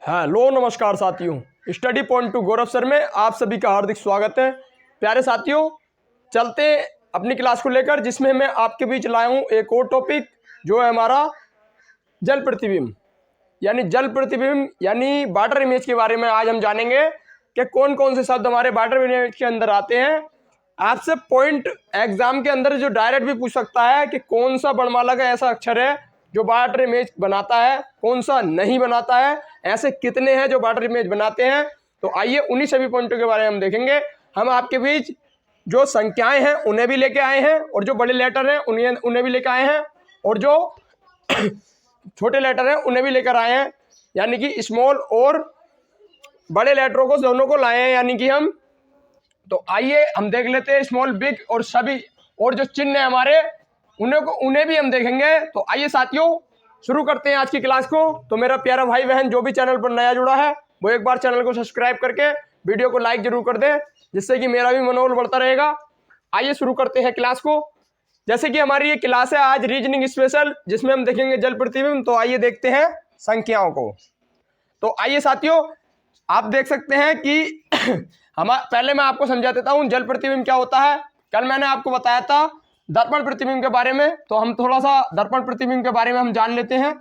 Hello नमस्कार साथियों, study point two गौरव sir में आप सभी का हार्दिक स्वागत है। प्यारे साथियों, चलते अपनी क्लास को लेकर, जिसमें मैं आपके बीच लाया हूँ एक और टॉपिक जो है हमारा जल प्रतिबिंब यानी वाटर इमेज के बारे में। आज हम जानेंगे कि कौन कौन से शब्द हमारे वाटर इमेज के अंदर आते हैं। आपसे पॉइंट एग्जाम के अंदर जो डायरेक्ट भी पूछ सकता है कि कौन सा वर्णमाला का ऐसा अक्षर है जो वाटर इमेज बनाता है, कौन सा नहीं बनाता है, ऐसे कितने हैं जो वाटर इमेज बनाते हैं। तो आइए उन्हीं सभी पॉइंटों के बारे में हम देखेंगे। हम आपके बीच जो संख्याएं हैं उन्हें भी लेके आए हैं, और जो बड़े लेटर हैं उन्हें भी लेकर आए हैं, और जो छोटे लेटर हैं उन्हें भी लेकर आए हैं। यानी कि स्मॉल और बड़े लेटरों को दोनों को लाए हैं, यानी कि हम। तो आइए हम देख लेते हैं स्मॉल, बिग और सभी, और जो चिन्ह है हमारे उन्हें भी हम देखेंगे। तो आइए साथियों शुरू करते हैं आज की क्लास को। तो मेरा प्यारा भाई बहन जो भी चैनल पर नया जुड़ा है वो एक बार चैनल को सब्सक्राइब करके वीडियो को लाइक जरूर कर दें, जिससे कि मेरा भी मनोबल बढ़ता रहेगा। आइए शुरू करते हैं क्लास को। जैसे कि हमारी ये क्लास है आज रीजनिंग स्पेशल, जिसमें हम देखेंगे जल प्रतिबिंब। तो आइए देखते हैं संख्याओं को। तो आइए साथियों, आप देख सकते हैं कि पहले मैं आपको समझा देता हूं जल प्रतिबिंब क्या होता है। कल मैंने आपको बताया था दर्पण प्रतिबिंब के बारे में, तो हम थोड़ा सा दर्पण प्रतिबिंब के बारे में हम जान लेते हैं।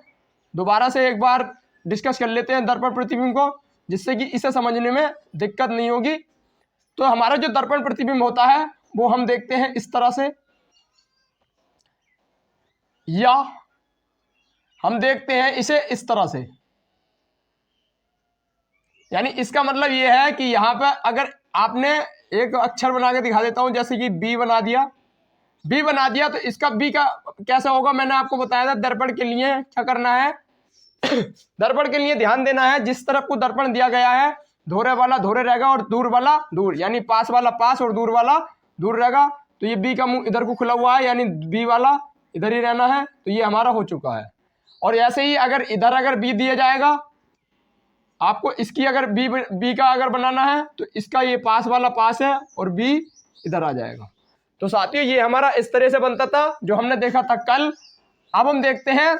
दोबारा से एक बार डिस्कस कर लेते हैं दर्पण प्रतिबिंब को, जिससे कि इसे समझने में दिक्कत नहीं होगी। तो हमारा जो दर्पण प्रतिबिंब होता है वो हम देखते हैं इस तरह से, या हम देखते हैं इसे इस तरह से। यानी इसका मतलब ये है कि यहाँ पर अगर आपने एक अक्षर बना के दिखा देता हूं, जैसे कि बी बना दिया, तो इसका बी का कैसा होगा मैंने आपको बताया था। दर्पण के लिए क्या करना है दर्पण के लिए ध्यान देना है, जिस तरफ को दर्पण दिया गया है धोरे वाला धोरे रहेगा और दूर वाला दूर, यानी पास वाला पास और दूर वाला दूर रहेगा। तो ये बी का मुंह इधर को खुला हुआ है, यानी बी वाला इधर ही रहना है। तो ये हमारा हो चुका है। और ऐसे ही अगर बी दिया जाएगा आपको, इसकी अगर बी का अगर बनाना है तो इसका ये पास वाला पास है और बी इधर आ जाएगा। तो साथियों ये हमारा इस तरह से बनता था जो हमने देखा था कल। अब हम देखते हैं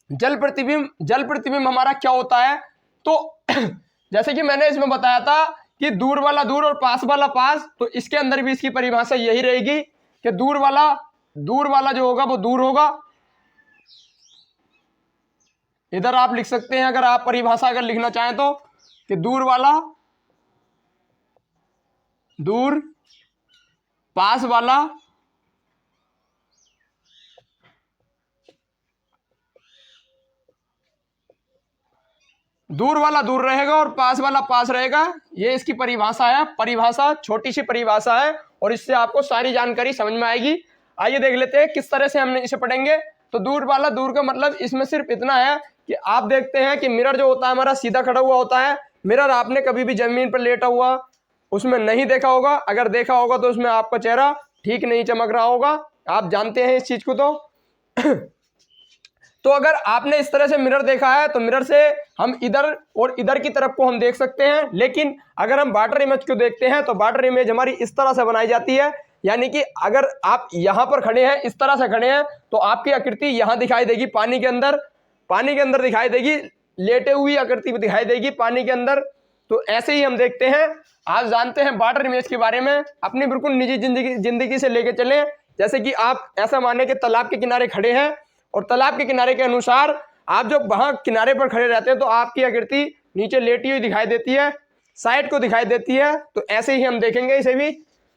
जल प्रतिबिंब। जल प्रतिबिंब हमारा क्या होता है। तो जैसे कि मैंने इसमें बताया था कि दूर वाला दूर और पास वाला पास, तो इसके अंदर भी इसकी परिभाषा यही रहेगी कि दूर वाला जो होगा वो दूर होगा। इधर आप लिख सकते हैं, अगर आप परिभाषा अगर लिखना चाहें तो, कि दूर वाला दूर, पास वाला दूर वाला दूर रहेगा और पास वाला पास रहेगा। ये इसकी परिभाषा है। परिभाषा छोटी सी परिभाषा है और इससे आपको सारी जानकारी समझ में आएगी। आइए देख लेते हैं किस तरह से हमने इसे पढ़ेंगे। तो दूर वाला दूर का मतलब इसमें सिर्फ इतना है कि आप देखते हैं कि मिरर जो होता है हमारा सीधा खड़ा हुआ होता है। मिरर आपने कभी भी जमीन पर लेटा हुआ उसमें नहीं देखा होगा, अगर देखा होगा तो उसमें आपका चेहरा ठीक नहीं चमक रहा होगा, आप जानते हैं इस चीज को। तो अगर आपने इस तरह से मिरर देखा है तो मिरर से हम इधर और इधर की तरफ को हम देख सकते हैं। लेकिन अगर हम वाटर इमेज को देखते हैं तो वाटर इमेज हमारी इस तरह से बनाई जाती है। यानी कि अगर आप यहां पर खड़े हैं, इस तरह से खड़े हैं, तो आपकी आकृति यहां दिखाई देगी पानी के अंदर दिखाई देगी, लेटे हुई आकृति दिखाई देगी पानी के अंदर। तो ऐसे ही हम देखते हैं। आप जानते हैं वाटर इमेज के बारे में, अपनी बिल्कुल निजी जिंदगी से लेके चले। जैसे कि आप ऐसा माने कि तालाब के किनारे खड़े हैं और तालाब के किनारे के अनुसार आप जब वहां किनारे पर खड़े रहते हैं तो आपकी आकृति नीचे लेटी हुई दिखाई देती है, साइड को दिखाई देती है। तो ऐसे ही हम देखेंगे इसे भी।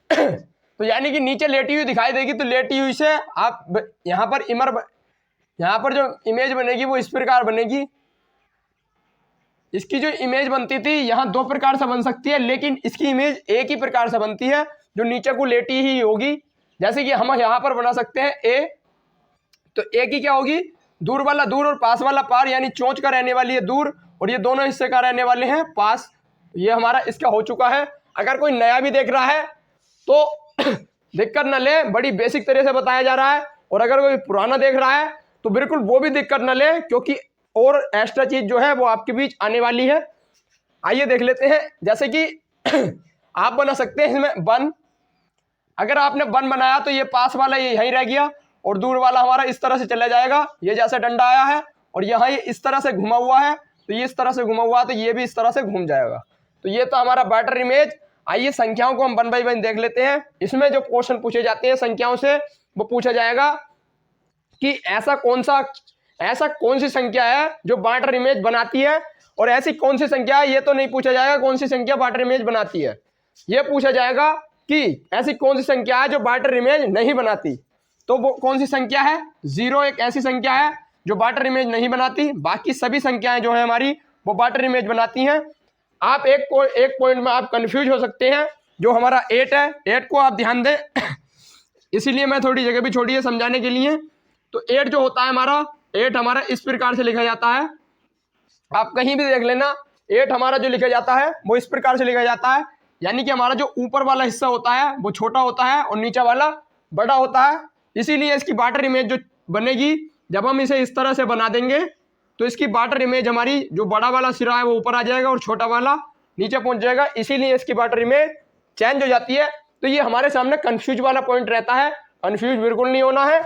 तो यानी कि नीचे लेटी हुई दिखाई देगी, तो लेटी हुई से आप यहाँ पर जो इमेज बनेगी वो इस प्रकार बनेगी। इसकी जो इमेज बनती थी यहाँ दो प्रकार से बन सकती है, लेकिन इसकी इमेज एक ही प्रकार से बनती है जो नीचे को लेटी ही होगी। जैसे कि हम यहाँ पर बना सकते हैं ए, तो ए की क्या होगी, दूर वाला दूर और पास वाला पार, यानी चोंच का रहने वाली है दूर और ये दोनों हिस्से का रहने वाले हैं पास। ये हमारा इसका हो चुका है। अगर कोई नया भी देख रहा है तो दिक्कत न ले, बड़ी बेसिक तरह से बताया जा रहा है। और अगर कोई पुराना देख रहा है तो बिल्कुल वो भी दिक्कत न ले, क्योंकि और एक्स्ट्रा चीज जो है वो आपके बीच आने वाली है। आइए देख लेते हैं। जैसे कि आप बना सकते हैं इसमें वन। अगर आपने वन बनाया तो ये पास वाला ये यहीं रह गया और दूर वाला हमारा इस तरह से चला जाएगा। ये जैसे डंडा आया है और यहाँ ये इस तरह से घुमा हुआ है, तो ये इस तरह से घुमा हुआ, तो ये भी इस तरह से घूम जाएगा। तो ये तो हमारा वाटर इमेज। आइए संख्याओं को हम 1 बाय 1 देख लेते हैं। इसमें जो क्वेश्चन पूछे जाते हैं संख्याओं से, वो पूछा जाएगा कि ऐसा कौन सी संख्या है जो वाटर इमेज बनाती है, और ऐसी कौन सी संख्या है, ये तो नहीं पूछा जाएगा कौन सी संख्या वाटर इमेज बनाती है। ये पूछा जाएगा कि ऐसी कौन सी संख्या है जो वाटर इमेज नहीं बनाती। तो वो कौन सी संख्या है? 0 एक ऐसी संख्या है जो वाटर इमेज नहीं बनाती, बाकी सभी संख्याएं जो है हमारी वो वाटर इमेज बनाती हैं। आप एक पॉइंट में आप कंफ्यूज हो सकते हैं, जो हमारा 8 है, 8 को आप ध्यान दें इसीलिए मैं थोड़ी जगह भी छोड़ी है समझाने के लिए। तो 8 जो होता है हमारा, 8 हमारा इस प्रकार से लिखा जाता है, आप कहीं भी देख लेना। 8 हमारा जो लिखा जाता है वो इस प्रकार से लिखा जाता है, यानी कि हमारा जो ऊपर वाला हिस्सा होता है वो छोटा होता है और नीचे वाला बड़ा होता है। इसीलिए इसकी वाटर इमेज जो बनेगी, जब हम इसे इस तरह से बना देंगे तो इसकी वाटर इमेज हमारी जो बड़ा वाला सिरा है वो ऊपर आ जाएगा और छोटा वाला नीचे पहुंच जाएगा, इसीलिए इसकी वाटर इमेज चेंज हो जाती है। तो ये हमारे सामने कंफ्यूज वाला पॉइंट रहता है, कंफ्यूज बिल्कुल नहीं होना है।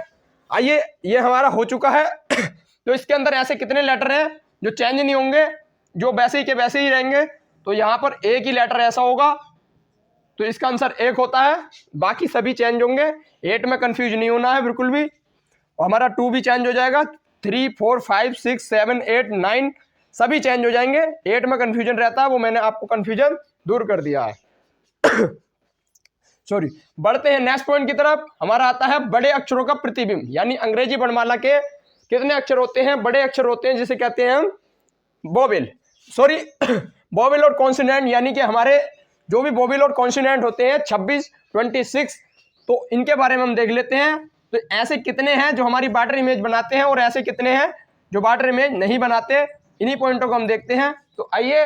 आइए, ये हमारा हो चुका है। तो इसके अंदर ऐसे कितने लेटर हैं जो चेंज नहीं होंगे, जो वैसे ही के वैसे ही रहेंगे? तो यहाँ पर एक ही लेटर ऐसा होगा, तो इसका आंसर 1 होता है, बाकी सभी चेंज होंगे। 8 में कंफ्यूज नहीं होना है बिल्कुल भी। और हमारा 2 भी चेंज हो जाएगा, 3, 4, 5, 6, 7, 8, 9 सभी चेंज हो जाएंगे। 8 में कंफ्यूजन रहता है, वो मैंने आपको कंफ्यूजन दूर कर दिया है। सॉरी, बढ़ते हैं नेक्स्ट पॉइंट की तरफ। हमारा आता है बड़े अक्षरों का प्रतिबिंब, यानी अंग्रेजी वर्णमाला के कितने अक्षर होते हैं? बड़े अक्षर होते हैं, जिसे कहते हैं हम वोवेल। सॉरी, वोवेल और कॉन्सोनेंट, यानी कि हमारे जो भी वोवेल और कॉन्सोनेंट होते हैं 26, 26, तो इनके बारे में हम देख लेते हैं। तो ऐसे कितने हैं जो हमारी वाटर इमेज बनाते हैं और ऐसे कितने हैं जो वाटर इमेज नहीं बनाते, इन्हीं पॉइंटों को हम देखते हैं। तो आइए,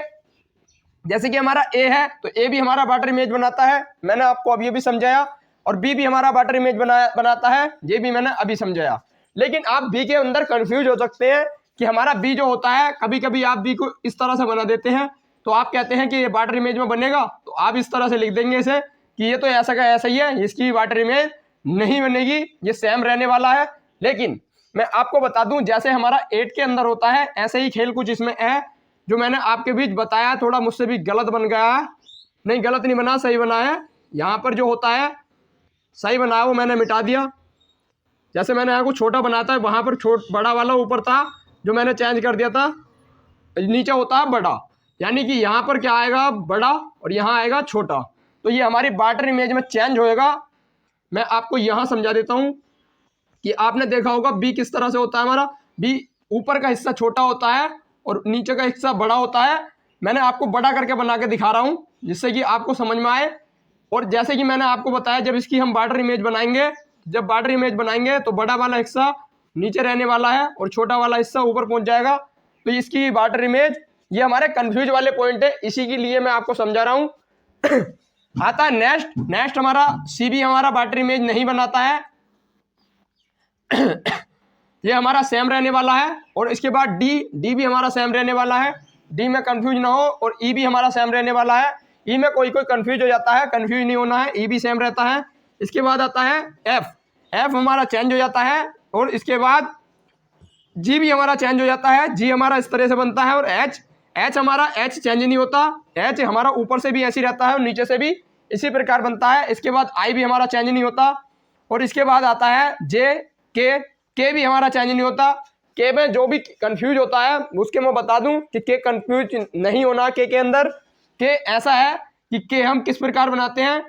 जैसे कि हमारा ए है, तो ए भी हमारा वाटर इमेज बनाता है, मैंने आपको अब ये भी समझाया। और बी भी हमारा वाटर इमेज बनाता है, ये भी मैंने अभी समझाया। लेकिन आप बी के अंदर कंफ्यूज हो सकते हैं कि हमारा बी जो होता है, कभी कभी आप बी को इस तरह से बना देते हैं, तो आप कहते हैं कि ये वाटर इमेज में बनेगा, तो आप इस तरह से लिख देंगे इसे कि ये तो ऐसा का ऐसा ही है, इसकी वाटर इमेज नहीं बनेगी, ये सेम रहने वाला है। लेकिन मैं आपको बता दूं, जैसे हमारा 8 के अंदर होता है, ऐसे ही खेल कुछ इसमें है जो मैंने आपके बीच बताया। थोड़ा मुझसे भी गलत बन गया है, नहीं गलत नहीं बना, सही बना है। यहाँ पर जो होता है सही बना है वो मैंने मिटा दिया। जैसे मैंने यहाँ को छोटा बनाता है, वहाँ पर बड़ा वाला ऊपर था जो मैंने चेंज कर दिया था, नीचे होता है बड़ा, यानी कि यहाँ पर क्या आएगा? बड़ा, और यहाँ आएगा छोटा। तो ये हमारी वाटर इमेज में चेंज होएगा। मैं आपको यहाँ समझा देता हूँ कि आपने देखा होगा बी किस तरह से होता है हमारा। बी ऊपर का हिस्सा छोटा होता है और नीचे का हिस्सा बड़ा होता है। मैंने आपको बड़ा करके बना के दिखा रहा हूँ जिससे कि आपको समझ में आए। और जैसे कि मैंने आपको बताया, जब इसकी हम वाटर इमेज बनाएंगे, जब वाटर इमेज बनाएंगे तो बड़ा वाला हिस्सा नीचे रहने वाला है और छोटा वाला हिस्सा ऊपर पहुंच जाएगा। तो इसकी वाटर इमेज, ये हमारे कंफ्यूज वाले पॉइंट है, इसी के लिए मैं आपको समझा रहा हूँ। आता है नेक्स्ट हमारा सी भी हमारा वाटर इमेज नहीं बनाता है। ये हमारा सेम रहने वाला है। और इसके बाद डी भी हमारा सेम रहने वाला है, डी में कंफ्यूज ना हो। और ई भी हमारा सेम रहने वाला है, ई में कोई कंफ्यूज हो जाता है, कंफ्यूज नहीं होना है, ई भी सेम रहता है। इसके बाद आता है एफ हमारा चेंज हो जाता है। और इसके बाद जी भी हमारा चेंज हो जाता है, जी हमारा इस तरह से बनता है। और एच हमारा एच चेंज नहीं होता, एच हमारा ऊपर से भी ऐसे रहता है और नीचे से भी इसी प्रकार बनता है। इसके बाद आई भी हमारा चेंज नहीं होता। और इसके बाद आता है जे के भी हमारा चेंज नहीं होता। के में जो भी कंफ्यूज होता है उसके मैं बता दूं कि के कंफ्यूज नहीं होना। के अंदर के ऐसा है कि के हम किस प्रकार बनाते हैं,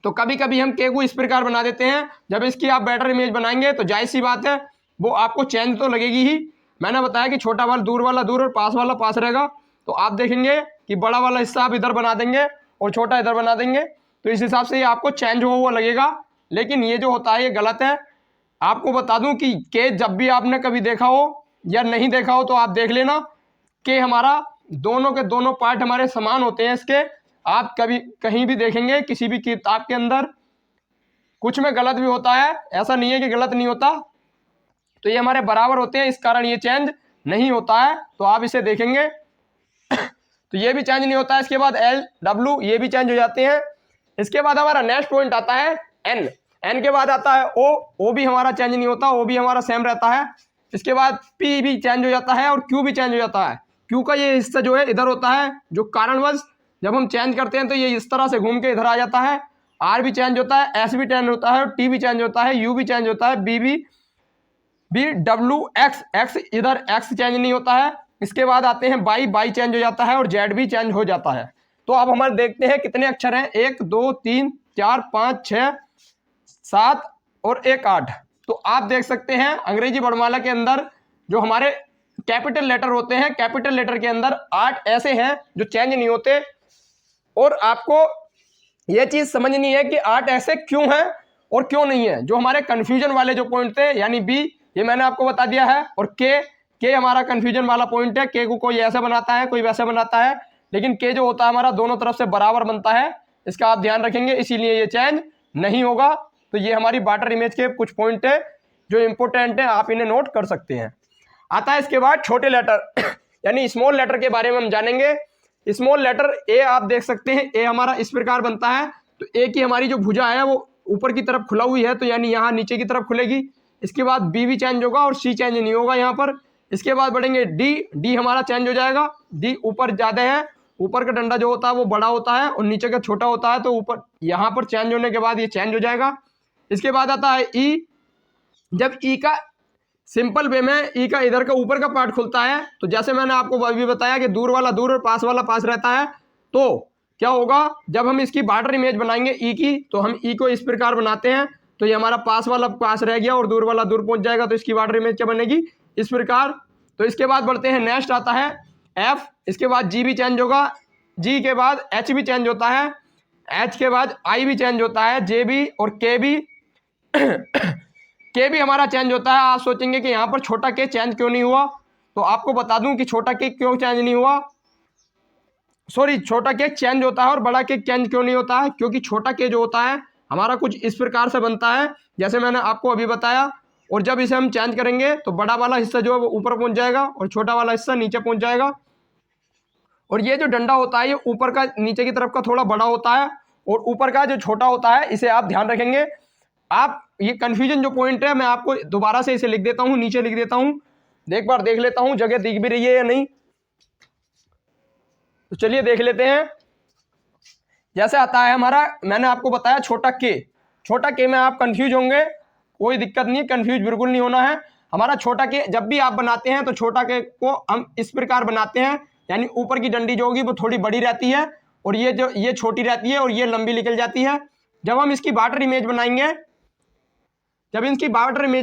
तो कभी कभी हम के को इस प्रकार बना देते हैं। जब इसकी आप बेटर इमेज बनाएंगे तो जाहिर सी बात है वो आपको चेंज तो लगेगी ही। मैंने बताया कि छोटा वाला दूर और पास वाला पास रहेगा, तो आप देखेंगे कि बड़ा वाला हिस्सा आप इधर बना देंगे और छोटा इधर बना देंगे, तो इस हिसाब से ये आपको चेंज हुआ लगेगा। लेकिन ये जो होता है ये गलत है। आपको बता दूं कि के जब भी आपने कभी देखा हो या नहीं देखा हो तो आप देख लेना कि हमारा दोनों के दोनों पार्ट हमारे समान होते हैं इसके। आप कभी कहीं भी देखेंगे किसी भी किताब के अंदर कुछ में गलत भी होता है, ऐसा नहीं है कि गलत नहीं होता, तो ये हमारे बराबर होते हैं, इस कारण ये चेंज नहीं होता है। तो आप इसे देखेंगे तो ये भी चेंज नहीं होता है। इसके बाद एल डब्ल्यू ये भी चेंज हो जाते हैं। इसके बाद हमारा नेक्स्ट पॉइंट आता है एन के बाद आता है ओ भी हमारा चेंज नहीं होता, ओ भी हमारा सेम रहता है। इसके बाद पी भी चेंज हो जाता है और क्यू भी चेंज हो जाता है। क्यू का ये हिस्सा जो है इधर होता है, जो कारणवश जब हम चेंज करते हैं तो ये इस तरह से घूम के इधर आ जाता है। आर भी चेंज होता है, एस भी चेंज होता है, टी भी चेंज होता है, यू भी चेंज होता है, बी डब्ल्यू एक्स इधर एक्स चेंज नहीं होता है। इसके बाद आते हैं बाई चेंज हो जाता है और जेड भी चेंज हो जाता है। तो अब हमारे देखते हैं कितने अक्षर हैं, 1 2 3 4 5 6 7 और 1 8। तो आप देख सकते हैं अंग्रेजी वर्णमाला के अंदर जो हमारे कैपिटल लेटर होते हैं, कैपिटल लेटर के अंदर 8 ऐसे हैं जो चेंज नहीं होते। और आपको यह चीज समझनी है कि 8 ऐसे क्यों हैं और क्यों नहीं है। जो हमारे कंफ्यूजन वाले जो पॉइंट थे, यानी बी, ये मैंने आपको बता दिया है, और के हमारा कंफ्यूजन वाला पॉइंट है। के को कोई ऐसे बनाता है, कोई वैसे बनाता है, लेकिन के जो होता है हमारा दोनों तरफ से बराबर बनता है। इसका आप ध्यान रखेंगे, इसीलिए ये चेंज नहीं होगा। तो ये हमारी बाटर इमेज के कुछ पॉइंट है जो इंपोर्टेंट है, आप इन्हें नोट कर सकते हैं। आता है इसके बाद छोटे लेटर यानी स्मॉल लेटर के बारे में हम जानेंगे। स्मॉल लेटर ए आप देख सकते हैं, ए हमारा इस प्रकार बनता है। तो ए की हमारी जो भुजा है वो ऊपर की तरफ खुला हुई है, तो यानी यहाँ नीचे की तरफ खुलेगी। इसके बाद बी भी चेंज होगा और सी चेंज नहीं होगा यहाँ पर। इसके बाद बढ़ेंगे डी हमारा चेंज हो जाएगा। डी ऊपर ज़्यादा है, ऊपर का डंडा जो होता है वो बड़ा होता है और नीचे का छोटा होता है, तो ऊपर यहाँ पर चेंज होने के बाद ये चेंज हो जाएगा। इसके बाद आता है ई। जब ई का सिंपल वे में ई का इधर का ऊपर का पार्ट खुलता है, तो जैसे मैंने आपको अभी बताया कि दूर वाला दूर और पास वाला पास रहता है, तो क्या होगा जब हम इसकी बार्डर इमेज बनाएंगे ई की, तो हम ई को इस प्रकार बनाते हैं, तो ये हमारा पास वाला पास रह गया और दूर वाला दूर पहुंच जाएगा, तो इसकी बार्डर इमेज क्या बनेगी, इस प्रकार। तो इसके बाद बढ़ते हैं, नेक्स्ट आता है एफ। इसके बाद जी भी चेंज होगा, जी के बाद एच भी चेंज होता है, एच के बाद आई भी चेंज होता है, जे भी और के भी के भी हमारा चेंज होता है। आप सोचेंगे कि यहाँ पर छोटा के चेंज क्यों नहीं हुआ, तो आपको बता दूं कि छोटा के क्यों चेंज नहीं हुआ, सॉरी, छोटा केक चेंज होता है और बड़ा केक चेंज क्यों नहीं होता है, क्योंकि छोटा केक जो होता है हमारा कुछ इस प्रकार से बनता है जैसे मैंने आपको अभी बताया, और जब इसे हम चेंज करेंगे तो बड़ा वाला हिस्सा जो है वो ऊपर पहुंच जाएगा और छोटा वाला हिस्सा नीचे पहुंच जाएगा। और ये जो डंडा होता है ये ऊपर का नीचे की तरफ का थोड़ा बड़ा होता है और ऊपर का जो छोटा होता है, इसे आप ध्यान रखेंगे। आप ये कंफ्यूजन जो पॉइंट है मैं आपको दोबारा से इसे लिख देता हूँ, नीचे लिख देता हूँ, एक बार देख लेता हूँ जगह दिख भी रही है या नहीं। तो चलिए देख लेते हैं। जैसे आता है हमारा, मैंने आपको बताया छोटा के में आप कंफ्यूज होंगे, कोई दिक्कत नहीं, कंफ्यूज बिल्कुल नहीं होना है। हमारा छोटा के जब भी आप बनाते हैं तो छोटा के को हम इस प्रकार बनाते हैं, यानी ऊपर की डंडी जो होगी वो थोड़ी बड़ी रहती है और ये छोटी रहती है और ये लंबी निकल जाती है। जब हम इसकी बार्डर इमेज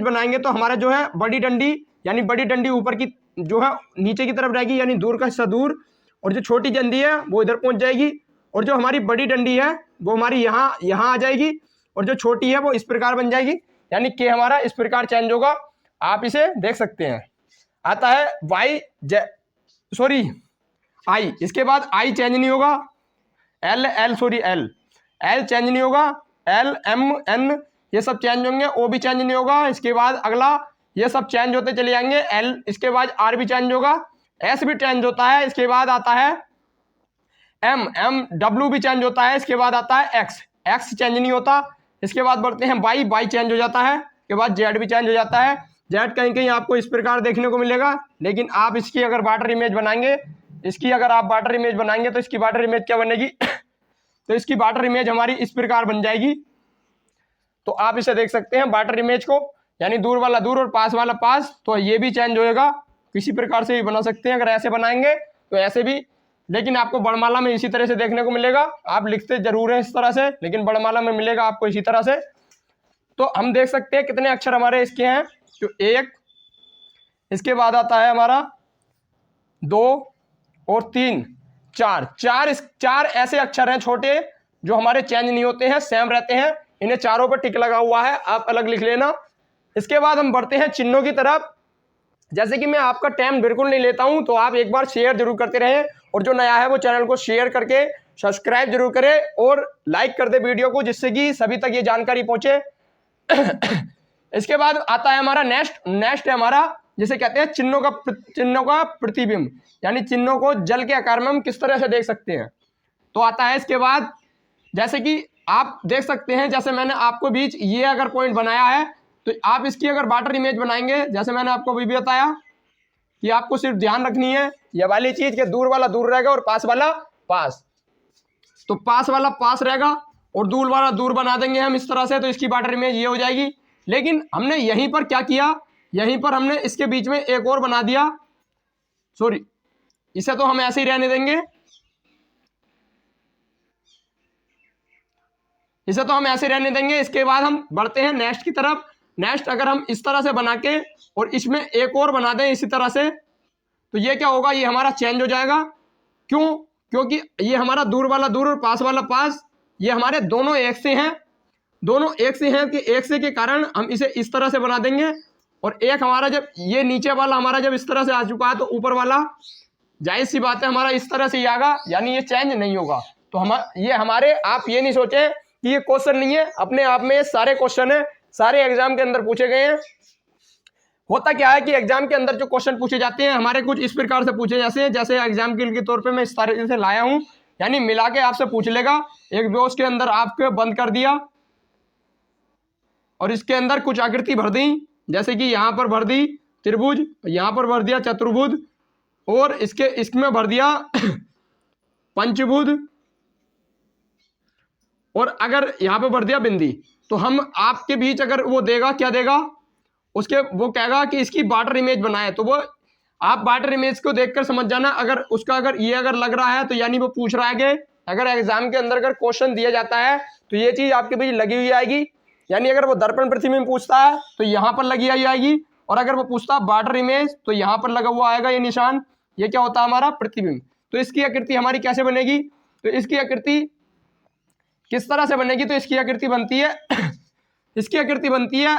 बनाएंगे, तो हमारा जो है बड़ी डंडी, यानी बड़ी डंडी ऊपर की जो है नीचे की तरफ रहेगी, यानी दूर का हिस्सा दूर, और जो छोटी डंडी है वो इधर पहुंच जाएगी, और जो हमारी बड़ी डंडी है वो हमारी यहाँ आ जाएगी, और जो छोटी है वो इस प्रकार बन जाएगी, यानी कि हमारा इस प्रकार चेंज होगा। आप इसे देख सकते हैं। आता है आई। इसके बाद आई चेंज नहीं होगा, एल चेंज नहीं होगा, एल एम एन ये सब चेंज होंगे, ओ भी चेंज नहीं होगा। इसके बाद अगला ये सब चेंज होते चले जाएंगे, एल, इसके बाद आर भी चेंज होगा, एस भी चेंज होता है। इसके बाद आता है एम डब्ल्यू भी चेंज होता है। इसके बाद आता है एक्स चेंज नहीं होता। इसके बाद बढ़ते हैं बाई चेंज हो जाता है। इसके बाद जेड भी चेंज हो जाता है। जेड कहीं कहीं आपको इस प्रकार देखने को मिलेगा, लेकिन आप इसकी अगर बार्डर इमेज बनाएंगे, तो इसकी बार्डर इमेज क्या बनेगी तो इसकी बार्डर इमेज हमारी इस प्रकार बन जाएगी। तो आप इसे देख सकते हैं बार्डर इमेज को, यानी दूर वाला दूर और पास वाला पास, तो ये भी चेंज होएगा। किसी प्रकार से भी बना सकते हैं, अगर ऐसे बनाएंगे तो ऐसे भी, लेकिन आपको वर्णमाला में इसी तरह से देखने को मिलेगा। आप लिखते जरूर है इस तरह से, लेकिन वर्णमाला में मिलेगा आपको इसी तरह से। तो हम देख सकते हैं कितने अक्षर हमारे इसके हैं, जो 1, इसके बाद आता है हमारा 2 और 3, 4 ऐसे अक्षर हैं छोटे जो हमारे चेंज नहीं होते हैं, सेम रहते हैं। इन्हें चारों पर टिक लगा हुआ है, आप अलग लिख लेना। इसके बाद हम बढ़ते हैं चिन्हों की तरफ। जैसे कि मैं आपका टाइम बिल्कुल नहीं लेता हूं, तो आप एक बार शेयर जरूर करते रहें, और जो नया है वो चैनल को शेयर करके सब्सक्राइब जरूर करें और लाइक कर दे वीडियो को, जिससे कि सभी तक ये जानकारी पहुंचे। इसके बाद आता है हमारा नेक्स्ट है हमारा, जिसे कहते हैं चिन्हों का प्रतिबिंब, यानी चिन्हों को जल के आकार में हम किस तरह से देख सकते हैं। तो आता है इसके बाद, जैसे कि आप देख सकते हैं, जैसे मैंने आपको बीच ये अगर पॉइंट बनाया है, तो आप इसकी अगर बार्डर इमेज बनाएंगे, जैसे मैंने आपको अभी भी बताया, कि आपको सिर्फ ध्यान रखनी है ये वाली चीज कि दूर वाला दूर रहेगा और पास वाला पास। तो पास वाला पास रहेगा और दूर वाला दूर बना देंगे हम इस तरह से, तो इसकी वाटर इमेज ये हो जाएगी। लेकिन हमने यहीं पर क्या किया, यहीं पर हमने इसके बीच में एक और बना दिया, सॉरी इसे तो हम ऐसे ही रहने देंगे, इसे तो हम ऐसे रहने देंगे। इसके बाद हम बढ़ते हैं नेक्स्ट की तरफ। नेक्स्ट अगर हम इस तरह से बना के और इसमें एक और बना दें इसी तरह से, तो ये क्या होगा, ये हमारा चेंज हो जाएगा। क्यों? क्योंकि ये हमारा दूर वाला दूर और पास वाला पास ये हमारे दोनों एक से हैं, दोनों एक से हैं कि एक से के कारण हम इसे इस तरह से बना देंगे। और एक हमारा जब ये नीचे वाला हमारा जब इस तरह से आ चुका है तो ऊपर वाला जाहिर सी बात है हमारा इस तरह से ही आएगा, यानी ये चेंज नहीं होगा। तो हम ये हमारे, आप ये नहीं सोचें कि ये क्वेश्चन नहीं है, अपने आप में सारे क्वेश्चन है, सारे एग्जाम के अंदर पूछे गए हैं। होता क्या है कि एग्जाम के अंदर जो क्वेश्चन पूछे जाते हैं हमारे कुछ इस प्रकार से पूछे जाते हैं, जैसे एग्जाम्पल के तौर पे मैं इस तरह से लाया हूं, यानी मिला के आपसे पूछ लेगा। एक बॉक्स के अंदर आपको बंद कर दिया और इसके अंदर कुछ आकृति भर दी, जैसे कि यहाँ पर भर दी त्रिभुज, यहाँ पर भर दिया चतुर्भुज, और इसमें भर दिया पंचभुज, और अगर यहाँ पे भर दिया बिंदी। तो हम आपके बीच अगर वो देगा, क्या देगा उसके, वो कहेगा कि इसकी वाटर इमेज बनाए, तो वो आप वाटर इमेज को देखकर समझ जाना। अगर उसका अगर ये अगर लग रहा है तो यानी वो पूछ रहा है कि अगर एग्जाम के अंदर अगर क्वेश्चन दिया जाता है तो ये चीज आपके बीच लगी हुई आएगी। यानी अगर वो दर्पण प्रतिबिंब पूछता है तो यहाँ पर लगी हुई आएगी, और अगर वो पूछता है वाटर इमेज तो यहाँ पर लगा हुआ आएगा ये निशान। ये क्या होता है हमारा प्रतिबिंब। तो इसकी आकृति हमारी कैसे बनेगी, तो इसकी आकृति किस तरह से बनेगी, तो इसकी आकृति बनती है इसकी आकृति बनती है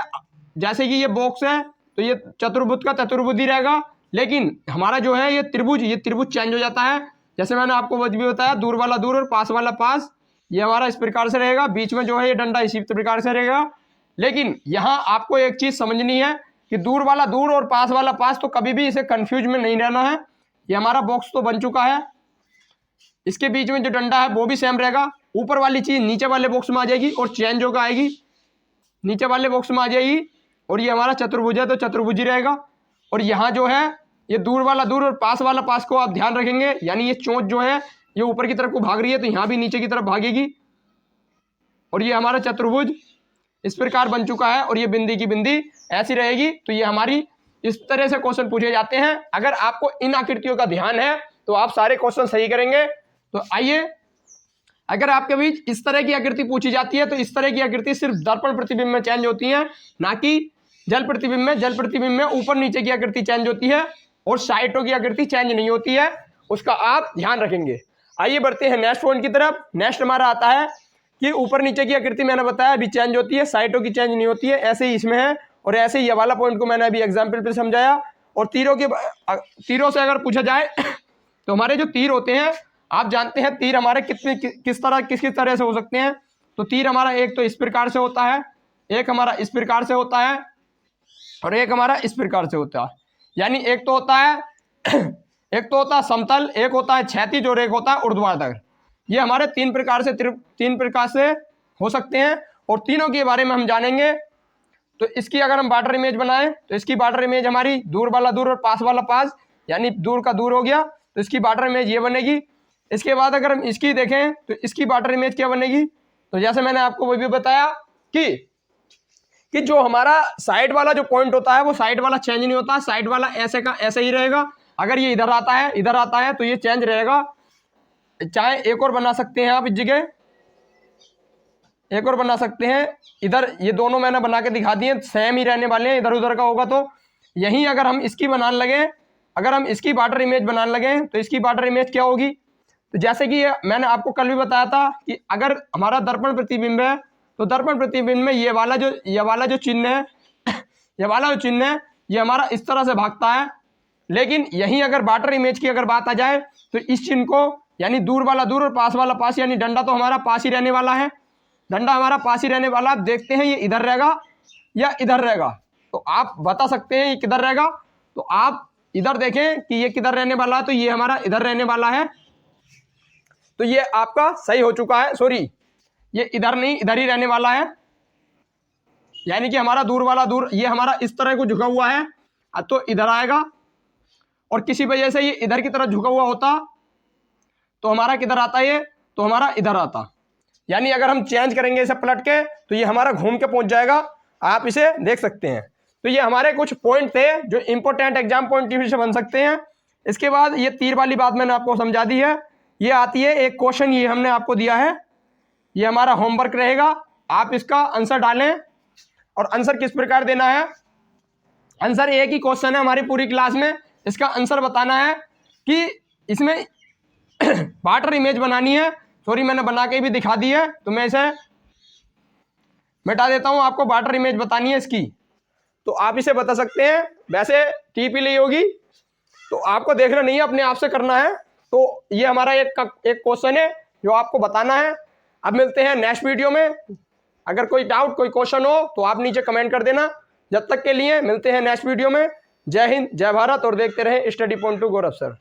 जैसे कि ये बॉक्स है तो ये चतुर्भुज का चतुर्भुज ही रहेगा, लेकिन हमारा जो है ये त्रिभुज चेंज हो जाता है। जैसे मैंने आपको भी बताया दूर वाला दूर और पास वाला पास, ये हमारा इस प्रकार से रहेगा, बीच में जो है ये डंडा इसी प्रकार से रहेगा। लेकिन यहाँ आपको एक चीज समझनी है कि दूर वाला दूर और पास वाला पास, तो कभी भी इसे कंफ्यूज में नहीं रहना है। ये हमारा बॉक्स तो बन चुका है, इसके बीच में जो डंडा है वो भी सेम रहेगा, ऊपर वाली चीज नीचे वाले बॉक्स में आ जाएगी और चेंज होकर आएगी, नीचे वाले बॉक्स में आ जाएगी। और ये हमारा चतुर्भुज है तो चतुर्भुज ही रहेगा। और यहाँ जो है ये दूर वाला दूर और पास वाला पास को आप ध्यान रखेंगे, यानी ये चोंच जो है ये ऊपर की तरफ को भाग रही है तो यहाँ भी नीचे की तरफ भागेगी। और ये हमारा चतुर्भुज इस प्रकार बन चुका है, और ये बिंदी की बिंदी ऐसी रहेगी। तो ये हमारी इस तरह से क्वेश्चन पूछे जाते हैं। अगर आपको इन आकृतियों का ध्यान है तो आप सारे क्वेश्चन सही करेंगे। तो आइए, अगर आपके बीच इस तरह की आकृति पूछी जाती है तो इस तरह की आकृति सिर्फ दर्पण प्रतिबिंब में चेंज होती है, ना कि जल प्रतिबिंब में। जल प्रतिबिंब में ऊपर नीचे की आकृति चेंज होती है और साइटों की आकृति चेंज नहीं होती है, उसका आप ध्यान रखेंगे। आइए बढ़ते हैं नेक्स्ट पॉइंट की तरफ। नेक्स्ट हमारा आता है कि ऊपर नीचे की आकृति मैंने बताया अभी चेंज होती है, साइटों की चेंज नहीं होती है, ऐसे ही इसमें है। और ऐसे ही ये वाला पॉइंट को मैंने अभी एग्जाम्पल पे समझाया। और तीरों से अगर पूछा जाए तो हमारे जो तीर होते हैं, आप जानते हैं तीर हमारे किस तरह से हो सकते हैं। तो तीर हमारा एक तो इस प्रकार से होता है, एक हमारा इस प्रकार से होता है, और एक हमारा इस प्रकार से होता है। यानी एक तो होता है समतल, एक होता है क्षैतिज, और एक होता है ऊर्ध्वाधर। ये हमारे तीन प्रकार से हो सकते हैं, और तीनों के बारे में हम जानेंगे। तो इसकी अगर हम वाटर इमेज बनाएं तो इसकी वाटर इमेज हमारी दूर वाला दूर और पास वाला पास, यानी दूर का दूर हो गया, तो इसकी वाटर इमेज ये बनेगी। इसके बाद अगर हम इसकी देखें तो इसकी वाटर इमेज क्या बनेगी, तो जैसे मैंने आपको वो भी बताया कि जो हमारा साइड वाला जो पॉइंट होता है वो साइड वाला चेंज नहीं होता, साइड वाला ऐसे का ऐसे ही रहेगा। अगर ये इधर आता है तो ये चेंज रहेगा। चाहे एक और बना सकते हैं आप इस जगह, एक और बना सकते हैं इधर, ये दोनों मैंने बना के दिखा दिए, सेम ही रहने वाले हैं, इधर उधर का होगा। तो यहीं अगर हम इसकी बनाने लगे, अगर हम इसकी वाटर इमेज बनाने लगे तो इसकी वाटर इमेज क्या होगी, तो जैसे कि मैंने आपको कल भी बताया था कि अगर हमारा दर्पण प्रतिबिंब है तो दर्पण प्रतिबिंब में ये वाला जो चिन्ह है ये हमारा इस तरह से भागता है। लेकिन यहीं अगर वाटर इमेज की अगर बात आ जाए तो इस चिन्ह को, यानी दूर वाला दूर और पास वाला पास, यानी डंडा तो हमारा पास ही रहने वाला है, डंडा हमारा पास ही रहने वाला। आप देखते हैं ये इधर रहेगा या इधर रहेगा, तो आप बता सकते हैं ये किधर रहेगा। तो आप इधर देखें कि ये किधर रहने वाला है, तो ये हमारा इधर रहने वाला है। तो ये आपका सही हो चुका है, सॉरी ये इधर नहीं, इधर ही रहने वाला है। यानी कि हमारा दूर वाला दूर ये हमारा इस तरह को झुका हुआ है, तो इधर आएगा। और किसी वजह से ये इधर की तरफ झुका हुआ होता तो हमारा किधर आता ये, तो हमारा इधर आता। यानी अगर हम चेंज करेंगे इसे पलट के तो ये हमारा घूम के पहुंच जाएगा। आप इसे देख सकते हैं। तो ये हमारे कुछ पॉइंट थे जो important exam point of view से बन सकते हैं। इसके बाद ये तीर वाली बात मैंने आपको समझा दी है। ये आती है एक क्वेश्चन, ये हमने आपको दिया है, ये हमारा होमवर्क रहेगा। आप इसका आंसर डालें और आंसर किस प्रकार देना है। आंसर एक ही क्वेश्चन है हमारी पूरी क्लास में, इसका आंसर बताना है कि इसमें वाटर इमेज बनानी है। सॉरी मैंने बना के भी दिखा दी है, तो मैं इसे मिटा देता हूं। आपको वाटर इमेज बतानी है इसकी, तो आप इसे बता सकते हैं। वैसे टीपी ली होगी तो आपको देखना नहीं है, अपने आप से करना है। तो ये हमारा एक क्वेश्चन है जो आपको बताना है। अब मिलते हैं नेक्स्ट वीडियो में। अगर कोई डाउट कोई क्वेश्चन हो तो आप नीचे कमेंट कर देना। जब तक के लिए मिलते हैं नेक्स्ट वीडियो में। जय हिंद, जय भारत और देखते रहें स्टडी पॉइंट टू गौरव सर।